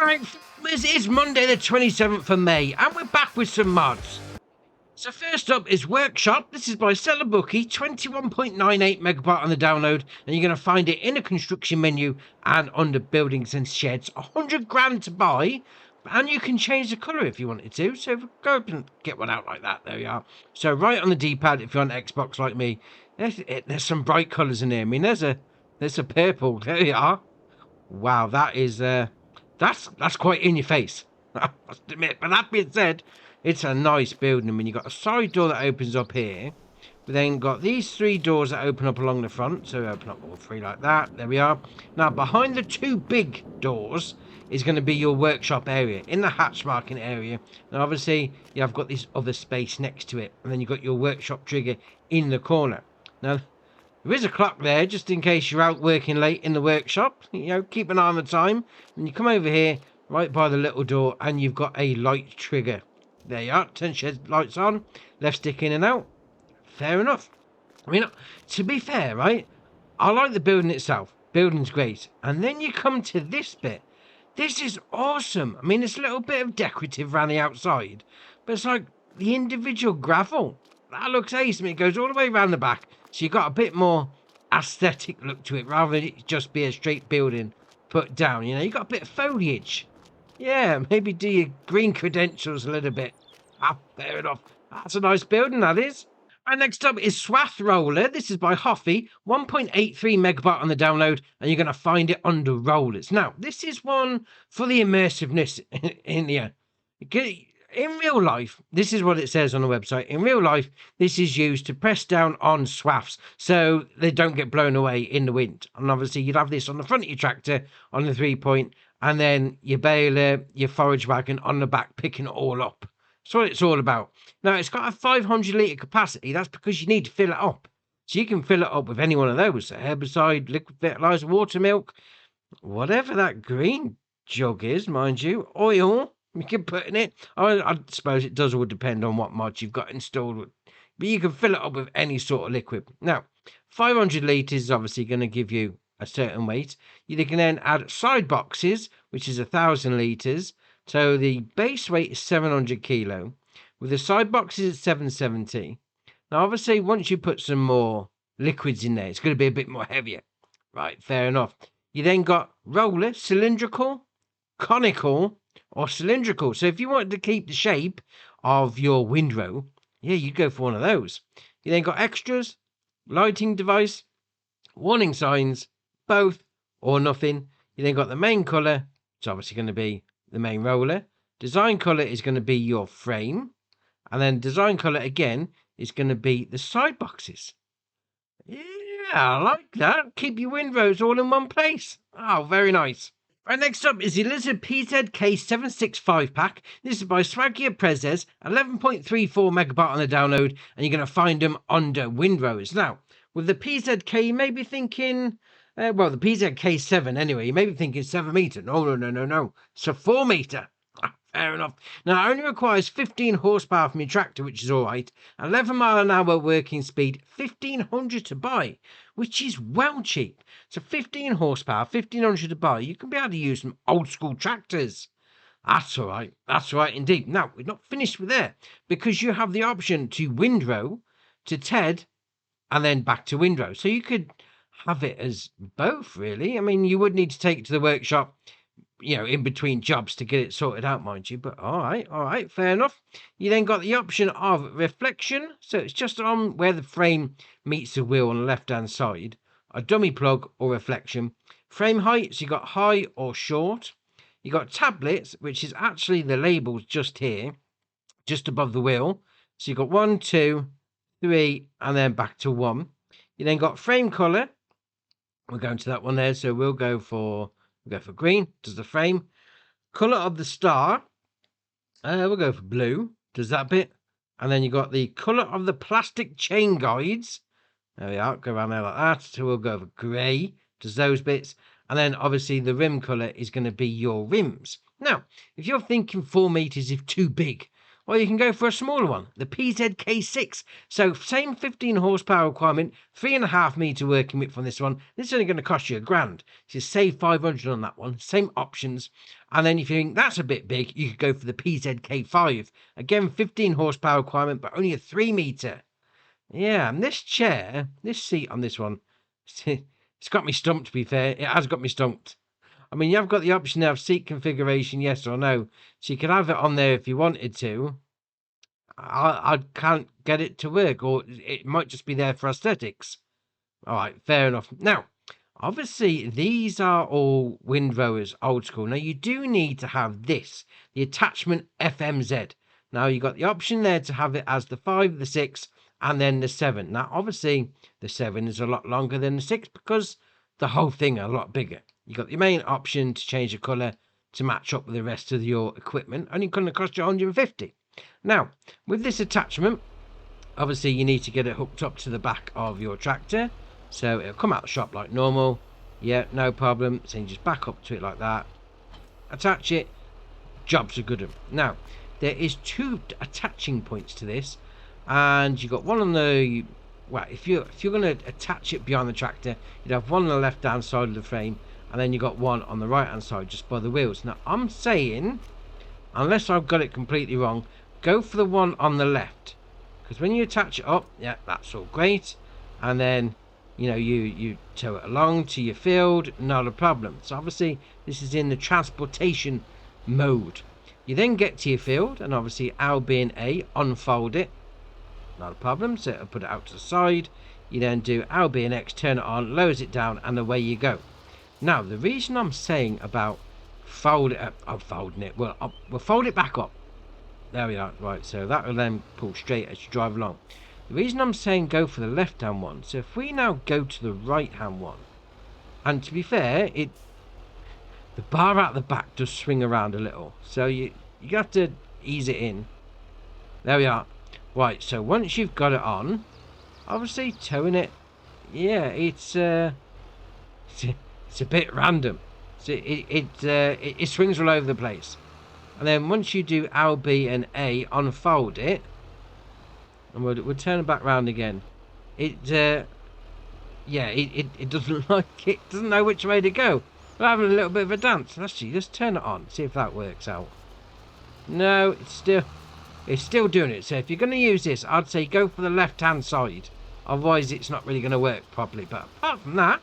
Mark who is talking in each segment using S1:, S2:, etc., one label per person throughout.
S1: Alright, this is Monday the 27th of May, and we're back with some mods. So first up is Workshop. This is by Seller Bookie, 21.98 megabyte on the download, and you're going to find it in a construction menu and under buildings and sheds. 100 grand to buy, and you can change the colour if you wanted to. So go up and get one out like that. There we are. So right on the D-pad, if you're on Xbox like me, there's some bright colours in there. I mean, there's a purple. There we are. Wow, that is that's quite in your face, I must admit. But that being said, it's a nice building. I mean, you've got a side door that opens up here. We then got these three doors that open up along the front. So we open up all three like that. There we are. Now, behind the two big doors is going to be your workshop area, in the hatch marking area. And obviously, you have got this other space next to it. And then you've got your workshop trigger in the corner. Now, there is a clock there, just in case you're out working late in the workshop. You know, keep an eye on the time. And you come over here, right by the little door, and you've got a light trigger. There you are, 10 shed lights on, left stick in and out. Fair enough. I mean, to be fair, right, I like the building itself. Building's great. And then you come to this bit. This is awesome. I mean, it's a little bit of decorative around the outside, but it's like the individual gravel. That looks ace. I mean, it goes all the way around the back. So you've got a bit more aesthetic look to it, rather than it just be a straight building put down. You know, you got a bit of foliage. Yeah, maybe do your green credentials a little bit. Ah, fair enough. That's a nice building, that is. And next up is Swath Roller. This is by Hoffy, 1.83 megabyte on the download, and you're going to find it under rollers. Now, this is one for the immersiveness in here. In real life, this is what it says on the website. In real life, this is used to press down on swaths so they don't get blown away in the wind. And obviously, you'd have this on the front of your tractor on the 3-point, and then your baler, your forage wagon on the back, picking it all up. That's what it's all about. Now, it's got a 500 litre capacity. That's because you need to fill it up. So you can fill it up with any one of those. Herbicide, liquid fertilizer, water, milk, whatever that green jug is, mind you, oil. You can put in it. I suppose it does all depend on what mod you've got installed. But you can fill it up with any sort of liquid. Now, 500 litres is obviously going to give you a certain weight. You can then add side boxes, which is 1,000 litres. So the base weight is 700 kilo. With the side boxes, it's 770. Now, obviously, once you put some more liquids in there, it's going to be a bit more heavier. Right, fair enough. You then got roller, cylindrical, conical, or cylindrical. So if you wanted to keep the shape of your windrow, yeah, you'd go for one of those. You then got extras, lighting device, warning signs, both or nothing. You then got the main colour, it's obviously going to be the main roller. Design colour is going to be your frame. And then design colour again is going to be the side boxes. Yeah, I like that. Keep your windrows all in one place. Oh, very nice. Right, next up is the Lizard PZK765 pack. This is by Swagia Prezes, 11.34 megabyte on the download, and you're going to find them under windrows. Now, with the PZK, you may be thinking, well, the PZK7 anyway, you may be thinking 7 metre. No. It's a 4 metre. Fair enough. Now, it only requires 15 horsepower from your tractor, which is all right. 11 mile an hour working speed, 1,500 to buy, which is well cheap. So 15 horsepower, 1,500 to buy. You can be able to use some old school tractors. That's all right. That's right indeed. Now, we're not finished with there, because you have the option to windrow, to TED, and then back to windrow. So you could have it as both, really. I mean, you would need to take it to the workshop, you know, in between jobs to get it sorted out, mind you. But all right, fair enough. You then got the option of reflection. So it's just on where the frame meets the wheel on the left-hand side. A dummy plug or reflection. Frame height, so you got high or short. You got tablets, which is actually the labels just here, just above the wheel. So you got 1, 2, 3, and then back to 1. You then got frame color. We're going to that one there, so we'll go for green, does the frame. Colour of the star, we'll go for blue, does that bit. And then you got the colour of the plastic chain guides. There we are, go around there like that. So we'll go for grey, does those bits. And then obviously the rim colour is going to be your rims. Now, if you're thinking 4 meters is too big, or you can go for a smaller one, the PZK6. So same 15 horsepower requirement, 3.5 meter working width on this one. This is only going to cost you £1,000. So you save 500 on that one. Same options. And then if you think that's a bit big, you could go for the PZK5. Again, 15 horsepower requirement, but only a 3 meter. Yeah, and this chair, this seat on this one, it's got me stumped, to be fair. It has got me stumped. I mean, you have got the option of seat configuration, yes or no. So you could have it on there if you wanted to. I can't get it to work, or it might just be there for aesthetics. All right, fair enough. Now, obviously, these are all windrowers, old school. Now, you do need to have this, the attachment FMZ. Now, you've got the option there to have it as the 5, the 6, and then the 7. Now, obviously, the 7 is a lot longer than the 6 because the whole thing is a lot bigger. You've got the main option to change the colour to match up with the rest of your equipment. Only going to cost you 150. Now, with this attachment, obviously you need to get it hooked up to the back of your tractor. So it'll come out the shop like normal. Yeah, no problem. So you just back up to it like that. Attach it. Job's a good one. Now, there is 2 attaching points to this. And you've got one on the... Well, if you're going to attach it behind the tractor, you'd have one on the left-hand side of the frame. And then you got one on the right hand side just by the wheels. Now I'm saying, unless I've got it completely wrong, go for the one on the left, because when you attach it up, yeah, that's all great, and then you tow it along to your field, not a problem. So obviously this is in the transportation mode. You then get to your field, and obviously L, B and A, unfold it, not a problem. So I'll put it out to the side. You then do L, B and X, turn it on, lowers it down, and away you go. Now, the reason I'm saying about folding it, well, we'll fold it back up. There we are. Right, so that will then pull straight as you drive along. The reason I'm saying go for the left-hand one, so if we now go to the right-hand one, and to be fair, the bar out the back does swing around a little, so you have to ease it in. There we are. Right, so once you've got it on, obviously towing it, yeah, it's a bit random. So it swings all over the place. And then once you do L, B and A, unfold it, and we'll turn it back round again. It doesn't like it. Doesn't know which way to go. We're having a little bit of a dance. Actually, just turn it on. See if that works out. No, it's still doing it. So if you're going to use this, I'd say go for the left-hand side. Otherwise, it's not really going to work properly. But apart from that,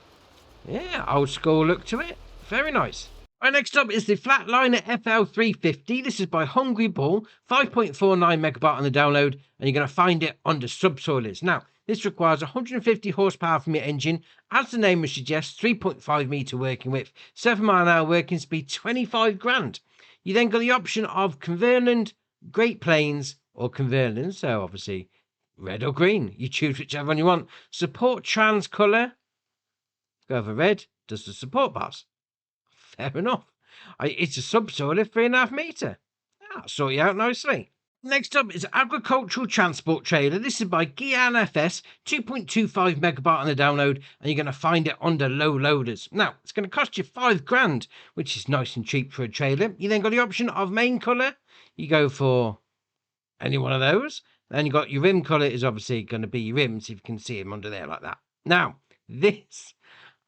S1: yeah, old school look to it. Very nice. Right, next up is the Flatliner FL350. This is by Hungry Bull, 5.49 megabyte on the download, and you're going to find it under subsoilers. Now, this requires 150 horsepower from your engine. As the name would suggest, 3.5 meter working width, 7 mile an hour working speed, 25 grand. You then got the option of Converland, Great Plains, or Converland, so obviously red or green. You choose whichever one you want. Support trans colour. Go for red. Does the support bars. Fair enough. It's a subsoiler, 3.5 meter. That'll sort you out nicely. Next up is Agricultural Transport Trailer. This is by Guian FS, 2.25 megabyte on the download, and you're going to find it under low loaders. Now, it's going to cost you 5 grand, which is nice and cheap for a trailer. You then got the option of main colour. You go for any one of those. Then you got your rim colour is obviously going to be your rims, if you can see them under there like that. Now, this,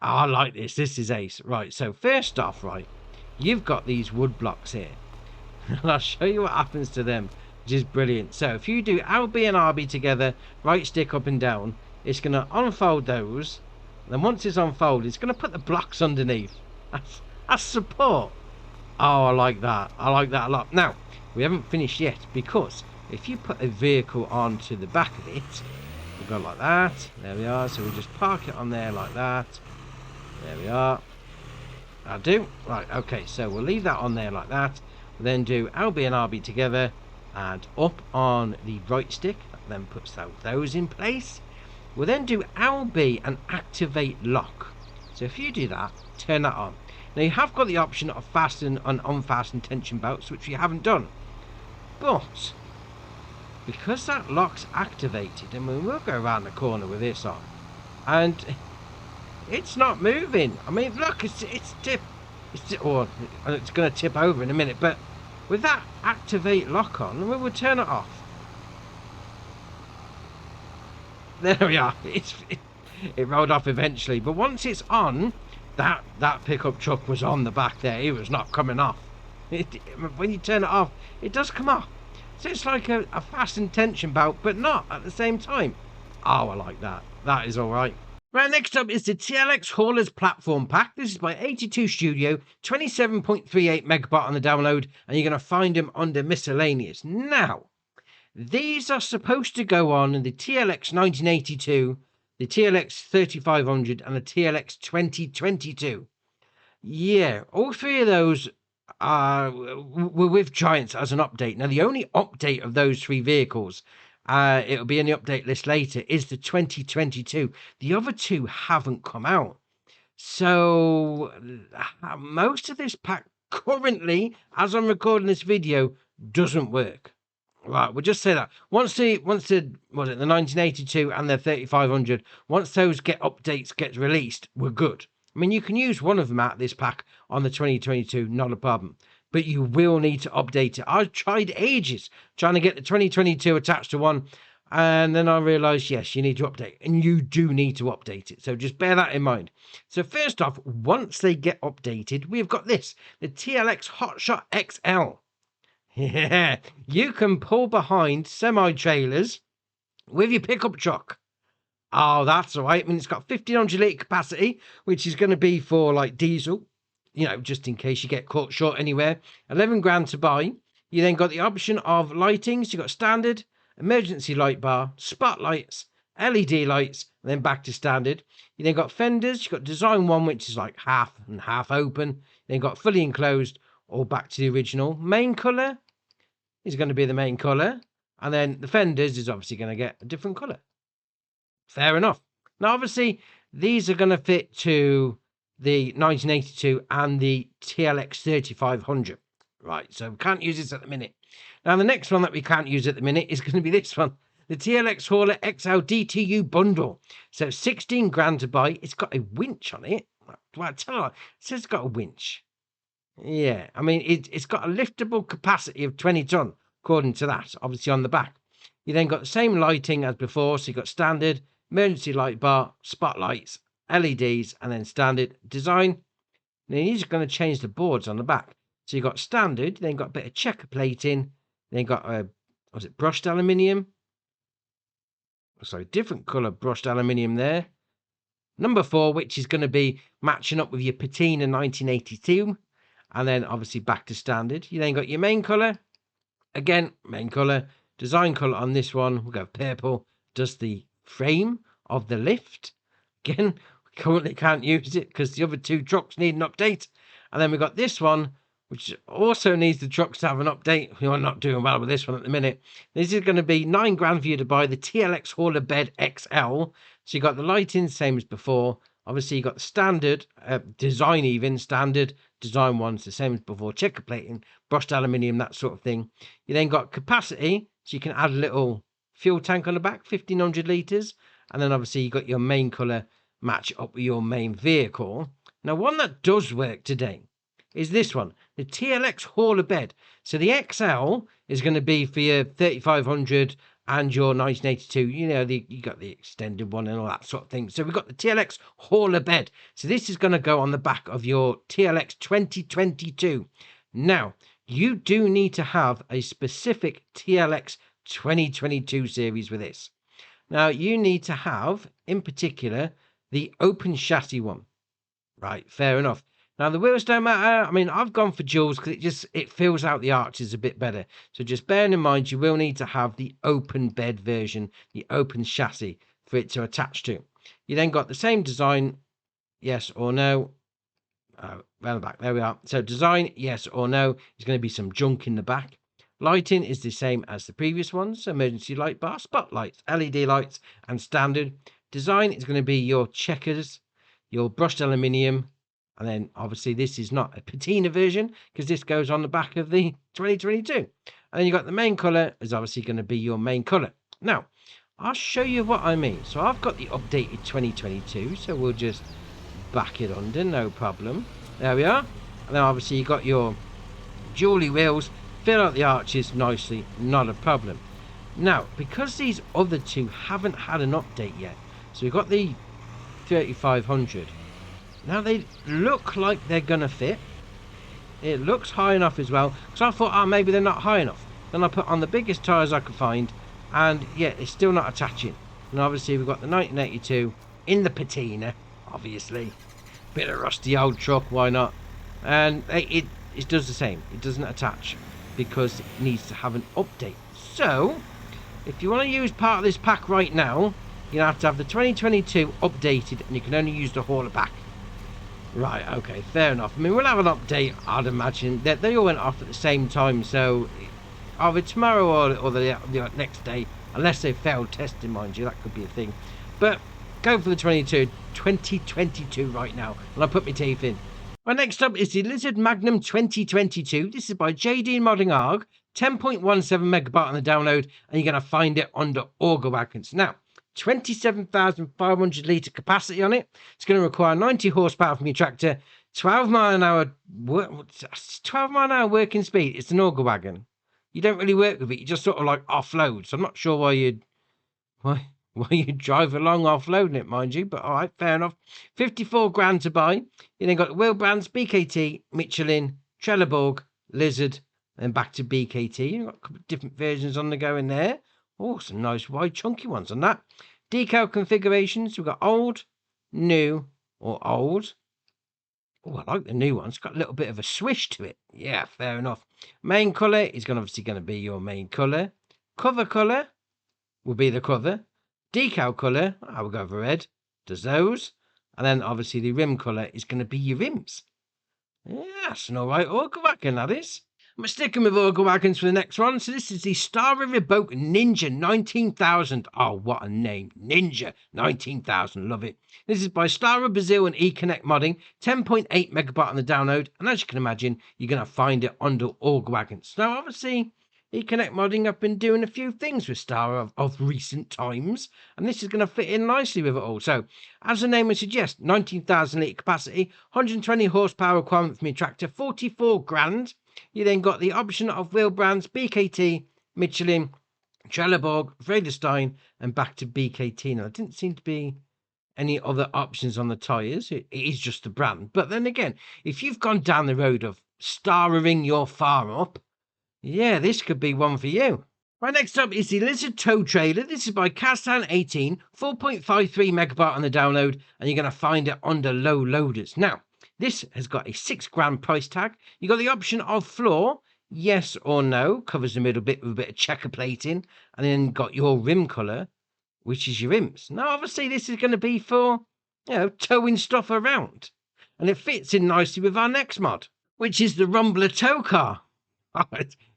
S1: I like this. This is ace. Right, so first off, right, you've got these wood blocks here. And I'll show you what happens to them, which is brilliant. So if you do LB and RB together, right stick up and down, it's going to unfold those. And then once it's unfolded, it's going to put the blocks underneath. That's support. Oh, I like that. I like that a lot. Now, we haven't finished yet, because if you put a vehicle onto the back of it, we'll go like that. There we are. So we just park it on there like that. There we are. That'll do. Right, okay, so we'll leave that on there like that. We'll then do LB and RB together and up on the right stick. That then puts those in place. We'll then do LB and activate lock. So if you do that, turn that on. Now you have got the option of fasten and unfasten tension belts, which we haven't done. But because that lock's activated, I mean, we'll go around the corner with this on, and it's not moving. I mean, look, it's going to tip over in a minute, but with that activate lock on, we will turn it off. There we are. It rolled off eventually, but once it's on, that pickup truck was on the back there. It was not coming off. When you turn it off, it does come off. So it's like a fastened tension belt, but not at the same time. Oh, I like that. That is all right. Right, next up is the TLX Haulers Platform Pack. This is by 82 Studio, 27.38 megabyte on the download, and you're going to find them under miscellaneous. Now, these are supposed to go on in the TLX 1982, the TLX 3500, and the TLX 2022. Yeah, all three of those were with Giants as an update. Now, the only update of those three vehicles, it'll be in the update list later, is the 2022. The other two haven't come out. So, most of this pack currently, as I'm recording this video, doesn't work. Right, we'll just say that. Once the 1982 and the 3500, once those updates get released, we're good. I mean, you can use one of them out this pack on the 2022, not a problem. But you will need to update it. I've tried ages trying to get the 2022 attached to one, and then I realised, yes, you need to update. And you do need to update it. So just bear that in mind. So first off, once they get updated, we've got this, the TLX Hotshot XL. Yeah, you can pull behind semi-trailers with your pickup truck. Oh, that's all right. I mean, it's got 1500 litre capacity, which is going to be for like diesel, you know, just in case you get caught short anywhere. 11 grand to buy. You then got the option of lighting. So you've got standard, emergency light bar, spotlights, LED lights, and then back to standard. You then got fenders. You've got design one, which is like half and half open. Then got fully enclosed, or back to the original. Main colour is going to be the main colour. And then the fenders is obviously going to get a different colour. Fair enough. Now, obviously, these are going to fit to the 1982 and the TLX 3500. Right, so we can't use this at the minute. Now, the next one that we can't use at the minute is going to be this one. The TLX Hauler XL DTU bundle. So 16 grand to buy. It's got a winch on it. Well, I tell you what, it says it's got a winch. Yeah, I mean, it's got a liftable capacity of 20 ton, according to that, obviously on the back. You then got the same lighting as before. So you've got standard, emergency light bar, spotlights, LEDs, and then standard design. Now you're just going to change the boards on the back. So you've got standard, then got a bit of checker plating, then got was it brushed aluminium? Sorry, different colour brushed aluminium there. Number 4, which is going to be matching up with your patina 1982, and then obviously back to standard. You then got your main colour. Again, main colour. Design colour on this one, we'll go purple. Does the frame of the lift. Again, we currently can't use it because the other two trucks need an update. And then we've got this one, which also needs the trucks to have an update. We're not doing well with this one at the minute. This is going to be 9 grand for you to buy the TLX Hauler Bed XL. So you got the lighting, same as before. Obviously, you got the standard, design even, standard, design ones, the same as before. Checker plating, brushed aluminium, that sort of thing. You then got capacity. So you can add a little fuel tank on the back, 1500 litres. And then obviously you got your main colour match up with your main vehicle. Now, one that does work today is this one, the TLX Hauler Bed. So the XL is going to be for your 3500 and your 1982. You know, you got the extended one and all that sort of thing. So we've got the TLX Hauler Bed. So this is going to go on the back of your TLX 2022. Now, you do need to have a specific TLX 2022 series with this. Now, you need to have, in particular, the open chassis one. Right, fair enough. Now, the wheels don't matter. I mean, I've gone for duals because it fills out the arches a bit better. So just bearing in mind, you will need to have the open bed version, the open chassis for it to attach to. You then got the same design, yes or no. Round the back, there we are. So design, yes or no. There's going to be some junk in the back. Lighting is the same as the previous ones. So emergency light bar, spotlights, LED lights, and standard. Design is going to be your checkers, your brushed aluminium, and then obviously this is not a patina version because this goes on the back of the 2022. And then you got the main colour is obviously going to be your main colour. Now, I'll show you what I mean. So I've got the updated 2022, so we'll just back it under, no problem. There we are. And then obviously you got your jewelry wheels, fill out the arches nicely, not a problem. Now, because these other two haven't had an update yet, so we've got the 3500. Now they look like they're gonna fit. It looks high enough as well, because I thought, oh, maybe they're not high enough. Then I put on the biggest tyres I could find, and yeah, it's still not attaching. And obviously we've got the 1982 in the patina, obviously. Bit of rusty old truck, why not? And it does the same. It doesn't attach because it needs to have an update. So, if you want to use part of this pack right now, you have to have the 2022 updated, and you can only use the hauler pack. Right, okay, fair enough. I mean, we'll have an update, I'd imagine. They all went off at the same time, so either tomorrow or the next day, unless they failed testing, mind you, that could be a thing. But go for the 2022 right now, and I'll put my teeth in. Right, next up is the Lizard Magnum 2022. This is by JD Modding ARG, 10.17 megabyte on the download, and you're going to find it under Auger Wagons. Now, 27,500 litre capacity on it. It's going to require 90 horsepower from your tractor, 12 mile an hour working speed. It's an auger wagon. You don't really work with it. You just sort of like offload. So I'm not sure why you drive along offloading it, mind you. But all right, fair enough. 54 grand to buy. You then got the wheel brands, BKT, Michelin, Trelleborg, Lizard, and back to BKT. You've got a couple of different versions on the go in there. Oh, some nice wide chunky ones on that. Decal configurations, we've got old, new, or old. Oh, I like the new one. It's got a little bit of a swish to it. Yeah, fair enough. Main colour is obviously going to be your main colour. Cover colour will be the cover. Decal colour, I will go for red. Does those. And then obviously the rim colour is going to be your rims. Yeah, that's an alright auger wagon, that is. I'm sticking with auger wagons for the next one. So this is the Star Revoke Ninja 19,000. Oh, what a name. Ninja 19,000. Love it. This is by Star Brazil and eConnect Modding. 10.8 megabyte on the download. And as you can imagine, you're going to find it under auger wagons. Now, obviously, eConnect Modding have been doing a few things with Star of recent times. And this is going to fit in nicely with it all. So, as the name would suggest, 19,000 litre capacity, 120 horsepower requirement from your tractor, 44 grand. You then got the option of wheel brands, BKT, Michelin, Trelleborg, Vredestein, and back to BKT. Now, there didn't seem to be any other options on the tyres. It is just the brand. But then again, if you've gone down the road of starring your farm up, yeah, this could be one for you. Right, next up is the Lizard Tow Trailer. This is by Kazan 18, 4.53 megabyte on the download, and you're going to find it under low loaders. Now, this has got a 6 grand price tag. You got the option of floor, yes or no, covers the middle bit with a bit of checker plating, and then got your rim colour, which is your rims. Now, obviously, this is going to be for, towing stuff around. And it fits in nicely with our next mod, which is the Rumbler Tow Car.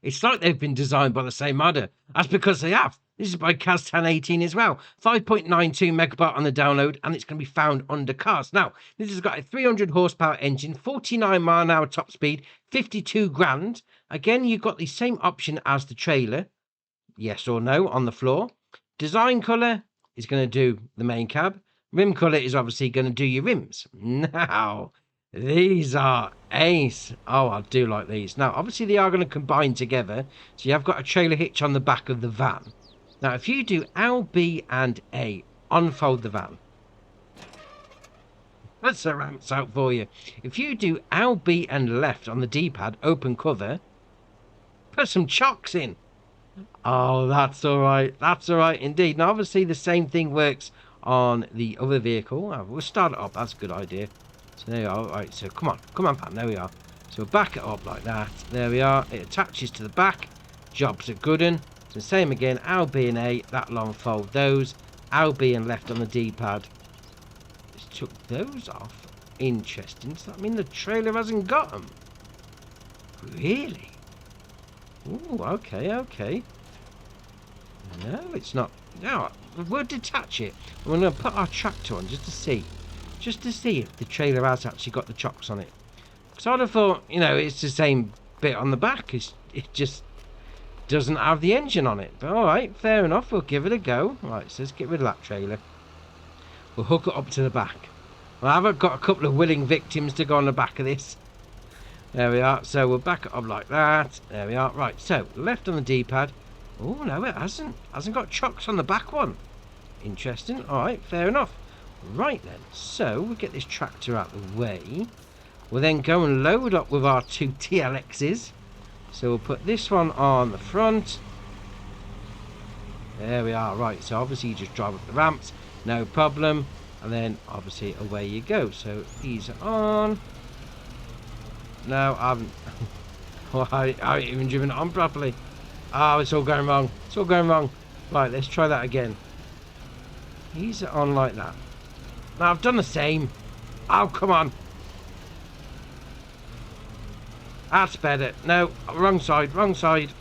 S1: It's like they've been designed by the same modder. That's because they have. This is by Kazan 18 as well. 5.92 megabyte on the download, and it's going to be found under cars. Now, this has got a 300 horsepower engine, 49 mile an hour top speed, 52 grand. Again, you've got the same option as the trailer. Yes or no on the floor. Design colour is going to do the main cab. Rim colour is obviously going to do your rims. Now, these are ace. Oh, I do like these. Now, obviously, they are going to combine together. So you have got a trailer hitch on the back of the van. Now, if you do L, B, and A, unfold the van. That's a ramps out for you. If you do L, B, and left on the D-pad, open cover, put some chocks in. Oh, that's all right. That's all right indeed. Now, obviously, the same thing works on the other vehicle. Oh, we'll start it up. That's a good idea. So there we are. All right, so come on, pan. There we are. So we'll back it up like that. There we are. It attaches to the back. Job's a good one. So same again, L, B, and A. That'll unfold those. L, B, and left on the D-pad. Just took those off. Interesting. Does that mean the trailer hasn't got them? Really? Ooh, okay. No, it's not. No, we'll detach it. We're going to put our tractor on just to see if the trailer has actually got the chocks on it. Because I'd have thought, it's the same bit on the back. It just doesn't have the engine on it. But all right, fair enough. We'll give it a go. Right, so let's get rid of that trailer. We'll hook it up to the back. Well, I've got a couple of willing victims to go on the back of this. There we are. So we'll back it up like that. There we are. Right, so left on the D-pad. Oh, no, it hasn't. Hasn't got chocks on the back one. Interesting. All right, fair enough. Right then, so we'll get this tractor out of the way. We'll then go and load up with our 2 TLXs. So we'll put this one on the front. There we are. Right, so obviously you just drive up the ramps, no problem. And then obviously away you go. So these are on. No, I haven't. I haven't even driven it on properly. Oh, it's all going wrong. It's all going wrong. Right, let's try that again. These are on like that. Now I've done the same. Oh, come on. That's better. No, wrong side, wrong side.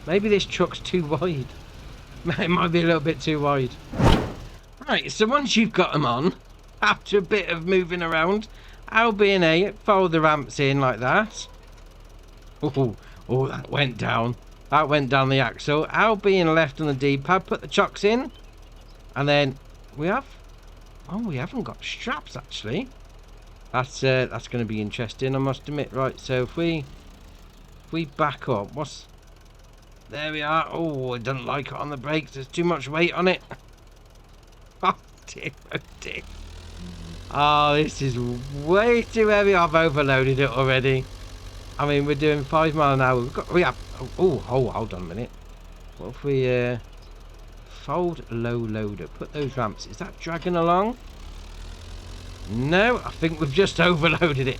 S1: Maybe this truck's too wide. It might be a little bit too wide. Right, so once you've got them on, after a bit of moving around, L, B and A, fold the ramps in like that. Oh, that went down. That went down the axle. L, B and left on the D-pad, put the chocks in. And then we have... Oh, we haven't got straps, actually. That's going to be interesting, I must admit. Right, so if we back up, what's... There we are. Oh, I don't like it on the brakes. There's too much weight on it. Oh, dear, oh, dear. Oh, this is way too heavy. I've overloaded it already. I mean, we're doing 5 miles an hour. We have... Oh, hold on a minute. What if we fold low loader? Put those ramps. Is that dragging along? No, I think we've just overloaded it.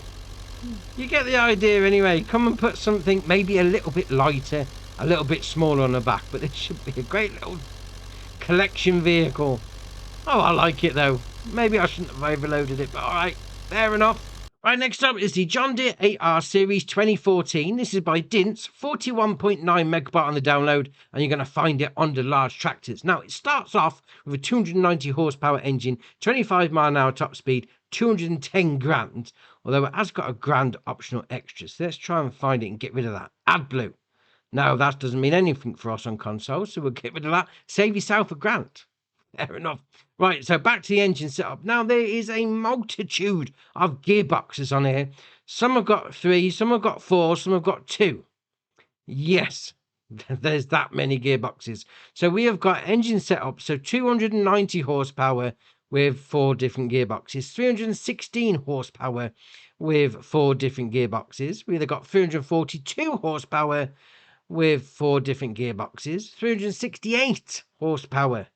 S1: You get the idea anyway. Come and put something maybe a little bit lighter, a little bit smaller on the back, but this should be a great little collection vehicle. Oh, I like it though. Maybe I shouldn't have overloaded it, but alright, fair enough. Right, next up is the John Deere 8R Series 2014. This is by Dints, 41.9 megabyte on the download, and you're going to find it under large tractors. Now, it starts off with a 290 horsepower engine, 25 mile an hour top speed, 210 grand, although it has got a grand optional extra. So let's try and find it and get rid of that. AdBlue. Now, that doesn't mean anything for us on console, so we'll get rid of that. Save yourself a grand. Fair enough. Right, so back to the engine setup. Now, there is a multitude of gearboxes on here. Some have got 3, some have got 4, some have got 2. Yes, there's that many gearboxes. So we have got engine setup, so 290 horsepower with 4 different gearboxes, 316 horsepower with 4 different gearboxes. We either got 342 horsepower with 4 different gearboxes, 368 horsepower,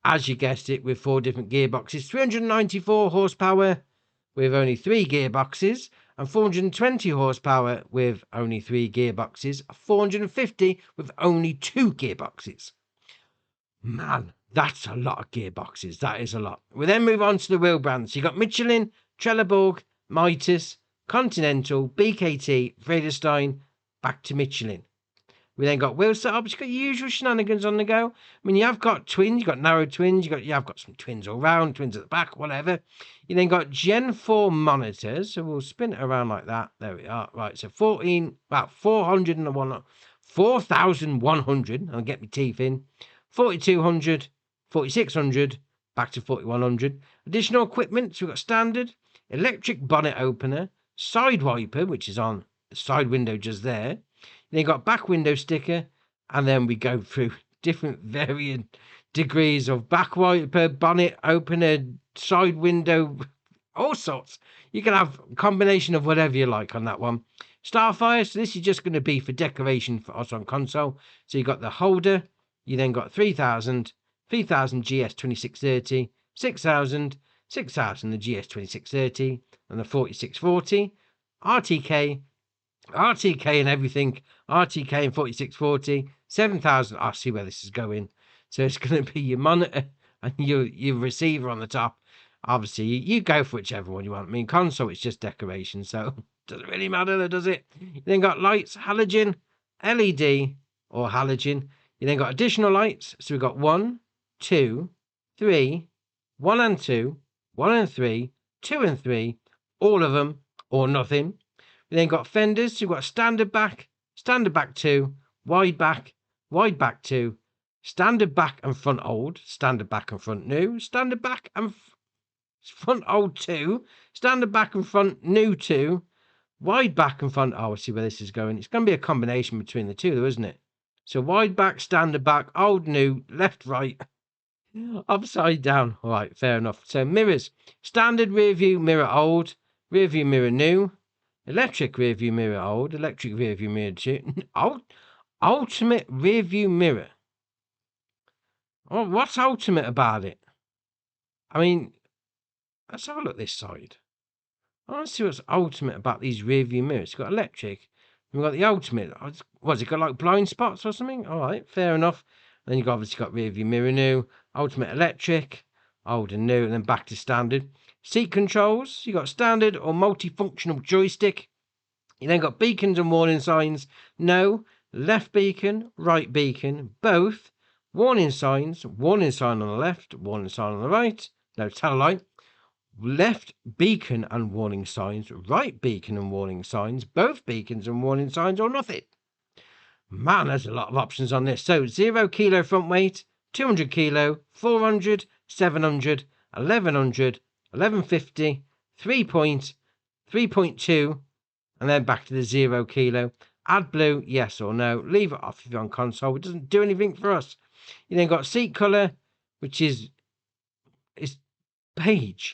S1: as you guessed it, with 4 different gearboxes, 394 horsepower with only 3 gearboxes, and 420 horsepower with only 3 gearboxes, 450 with only 2 gearboxes. Man, that's a lot of gearboxes. That is a lot. We then move on to the wheel brands. You got Michelin, Trelleborg, Mitas, Continental, BKT, Vredestein, back to Michelin. We then got wheel setups. You've got your usual shenanigans on the go. I mean, you have got twins, you've got narrow twins, you have got some twins all round, twins at the back, whatever. You then got Gen 4 monitors. So we'll spin it around like that. There we are. Right, so 4,100. I'll get my teeth in. 4,200, 4,600, back to 4,100. Additional equipment. So we've got standard, electric bonnet opener, side wiper, which is on the side window just there. Then you got back window sticker, and then we go through different varying degrees of back wiper, bonnet opener, side window, all sorts. You can have a combination of whatever you like on that one. Starfire, so this is just going to be for decoration for us on console. So you got the holder, you then got 3,000 GS 2630, 6,000 the GS 2630, and the 4640, RTK and everything, RTK and 4640, 7,000. I see where this is going. So it's going to be your monitor and your receiver on the top. Obviously, you go for whichever one you want. I mean, console, it's just decoration, so doesn't really matter, though, does it? You then got lights, halogen, LED, or halogen. You then got additional lights. So we've got 1, 2, 3, 1 and 2, 1 and 3, 2 and 3, all of them, or nothing. We then got fenders. So we've got standard back 2, wide back 2, standard back and front old, standard back and front new, standard back and front old 2, standard back and front new 2, Wide back and front. Oh, I see where this is going. It's going to be a combination between the two, though, isn't it? So wide back, standard back, old, new, left, right, upside down. All right, fair enough. So mirrors. Standard rear view mirror old, rear view mirror new, electric rear view mirror old, electric rear view mirror old, ultimate rear view mirror. Oh, what's ultimate about it? I mean, let's have a look this side. I want to see what's ultimate about these rear view mirrors. It's got electric. We've got the ultimate. What's it got, like blind spots or something? All right, fair enough. Then you've obviously got rear view mirror new, ultimate electric, old and new, and then back to standard. Seat controls. You got standard or multifunctional joystick. You then got beacons and warning signs. No, left beacon, right beacon, both. Warning signs. Warning sign on the left, warning sign on the right. No, tell a lie. Left beacon and warning signs, right beacon and warning signs, both beacons and warning signs, or nothing. Man, there's a lot of options on this. So 0 kilo front weight, 200 kilo, 400, 700, 1100, 1150, 3 point, 3.2, and then back to the 0 kilo. Add blue, yes or no. Leave it off if you're on console. It doesn't do anything for us. You then got seat colour, which is beige.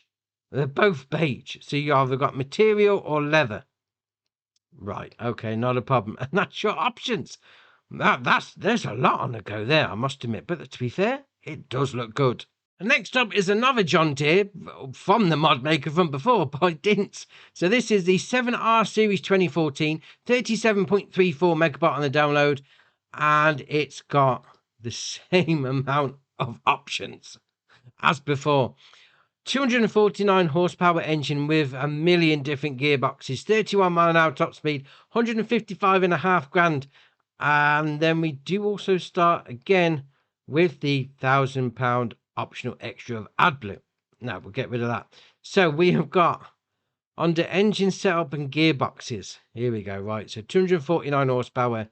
S1: They're both beige. So you either got material or leather. Right, okay, not a problem. And that's your options. There's a lot on the go there, I must admit. But to be fair, it does look good. And next up is another John Deere from the mod maker from before, by Dints. So this is the 7R Series 2014, 37.34 megabyte on the download. And it's got the same amount of options as before. 249 horsepower engine with a million different gearboxes, 31 mile an hour top speed, 155.5 grand. And then we do also start again with the £1,000 optional extra of AdBlue. Now we'll get rid of that. So we have got under engine setup and gearboxes. Here we go. Right. So 249 horsepower.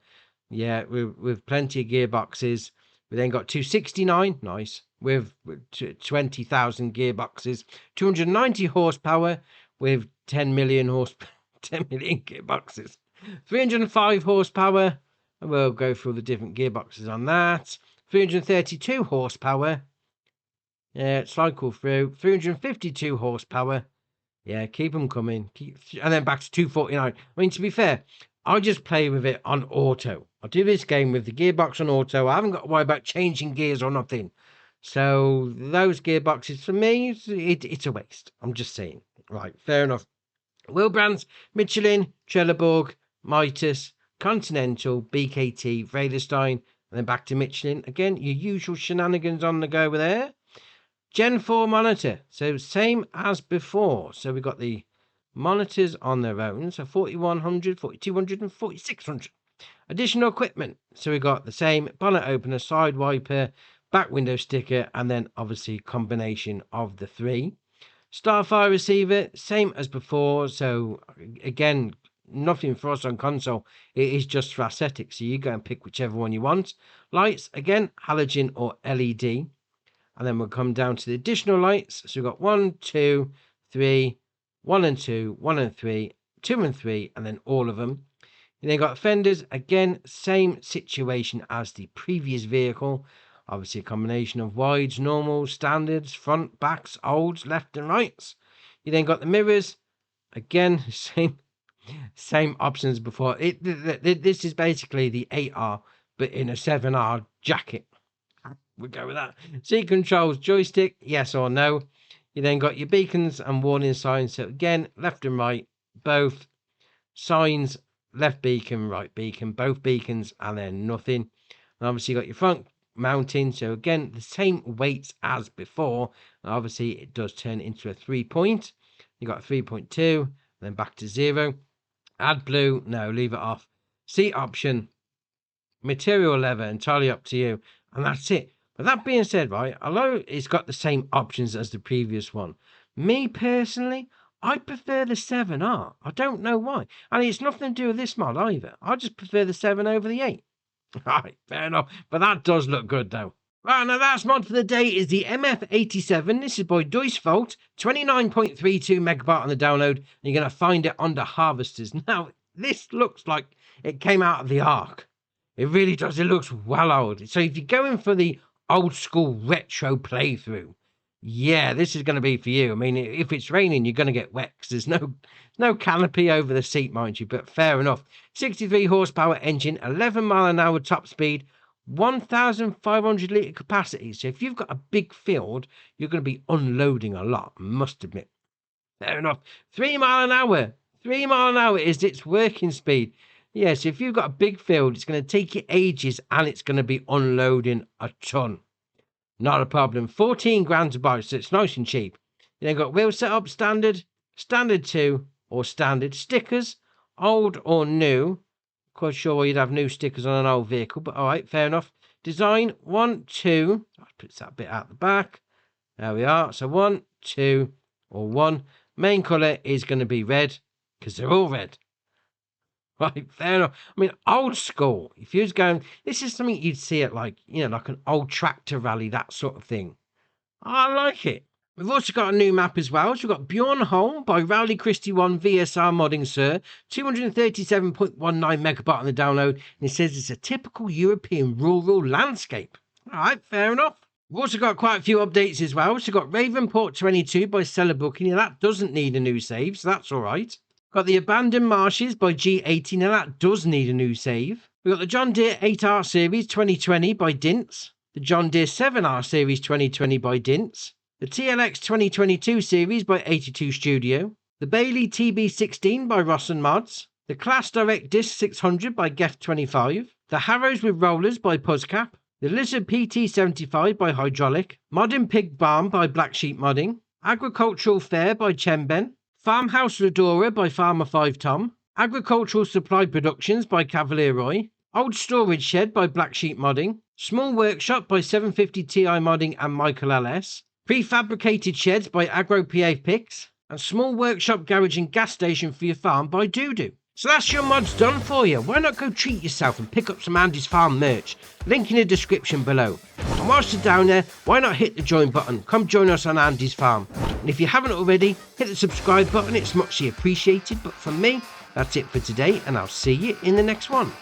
S1: Yeah, with plenty of gearboxes. We then got 269, nice, with 20,000 gearboxes, 290 horsepower with 10 million gearboxes, 305 horsepower, and we'll go through the different gearboxes on that, 332 horsepower, yeah, cycle through, 352 horsepower, yeah, keep them coming, and then back to 249. I mean, to be fair, I just play with it on auto. I do this game with the gearbox on auto. I haven't got to worry about changing gears or nothing. So those gearboxes, for me, it's a waste. I'm just saying. Right, fair enough. Wheel brands, Michelin, Trelleborg, Mitas, Continental, BKT, Vredestein, and then back to Michelin. Again, your usual shenanigans on the go over there. Gen 4 monitor. So same as before. So we've got the monitors on their own, so 4100, 4200 and 4600. Additional equipment, so we got the same bonnet opener, side wiper, back window sticker, and then obviously combination of the three. Starfire receiver, same as before, so again, nothing for us on console. It is just for aesthetics, so you go and pick whichever one you want. Lights, again, halogen or LED. And then we'll come down to the additional lights. So we've got 1, 2, 3, 1 and 2, 1 and 3, 2 and 3, and then all of them. And then got fenders, again, same situation as the previous vehicle. Obviously a combination of wides, normals, standards, front, backs, olds, left and rights. You then got the mirrors, again, same options before. This is basically the 8R, but in a 7R jacket. We'll go with that. Seat controls, joystick, yes or no. You then got your beacons and warning signs. So again, left and right, both signs, left beacon, right beacon, both beacons, and then nothing. And obviously you got your front mounting. So again, the same weights as before. And obviously it does turn into a 3 point. You got a 3.2, then back to 0. Add blue, no, leave it off. Seat option, material leather, entirely up to you. And that's it. But that being said, right, although it's got the same options as the previous one, me personally, I prefer the 7R. I don't know why. And it's nothing to do with this mod either. I just prefer the 7 over the 8. Right, fair enough. But that does look good, though. Right, now last mod for the day is the MF87. This is by Duisvolt, 29.32 megabyte on the download, and you're going to find it under harvesters. Now, this looks like it came out of the Ark. It really does. It looks well old. So if you're going for the old school retro playthrough, yeah, this is going to be for you. I mean, if it's raining, you're going to get wet 'cause there's no canopy over the seat, mind you, but fair enough. 63 horsepower engine, 11 mile an hour top speed, 1,500 litre capacity. So if you've got a big field, you're going to be unloading a lot, I must admit. Fair enough. 3 mile an hour. 3 mile an hour is its working speed. Yes, if you've got a big field, it's going to take you ages and it's going to be unloading a ton. Not a problem. 14 grand to buy, so it's nice and cheap. Then got wheel setup, standard, standard 2, or standard. Stickers, old or new. Quite sure you'd have new stickers on an old vehicle, but all right, fair enough. Design 1, 2. I'll put that bit out the back. There we are. So 1, 2, or 1. Main colour is going to be red because they're all red. Right, fair enough. I mean, old school. If you was going, this is something you'd see at like an old tractor rally, that sort of thing. I like it. We've also got a new map as well. So we've got Bjornholm by Rowley Christie 1 VSR Modding Sir. 237.19 megabyte on the download. And it says it's a typical European rural landscape. All right, fair enough. We've also got quite a few updates as well. So we've got Ravenport 22 by Seller Booking. And that doesn't need a new save, so that's all right. Got the Abandoned Marshes by G18, and that does need a new save. We've got the John Deere 8R Series 2020 by Dints. The John Deere 7R Series 2020 by Dints. The TLX 2022 Series by 82 Studio. The Bailey TB16 by Ross and Mods. The Class Direct Disc 600 by Gef25. The Harrows with Rollers by Puzzcap. The Lizard PT75 by Hydraulic. Modern Pig Barn by Black Sheep Modding. Agricultural Fair by Chemben. Farmhouse Redora by Farmer 5 Tom. Agricultural Supply Productions by Cavalier Roy. Old Storage Shed by Black Sheep Modding. Small Workshop by 750 Ti Modding and Michael LS. Prefabricated Sheds by Agro PA Picks. And Small Workshop Garage and Gas Station for your farm by Doodoo. So that's your mods done for you. Why not go treat yourself and pick up some Andy's Farm merch? Link in the description below. And whilst you're down there, why not hit the join button? Come join us on Andy's Farm. And if you haven't already, hit the subscribe button. It's muchly appreciated. But from me, that's it for today, and I'll see you in the next one.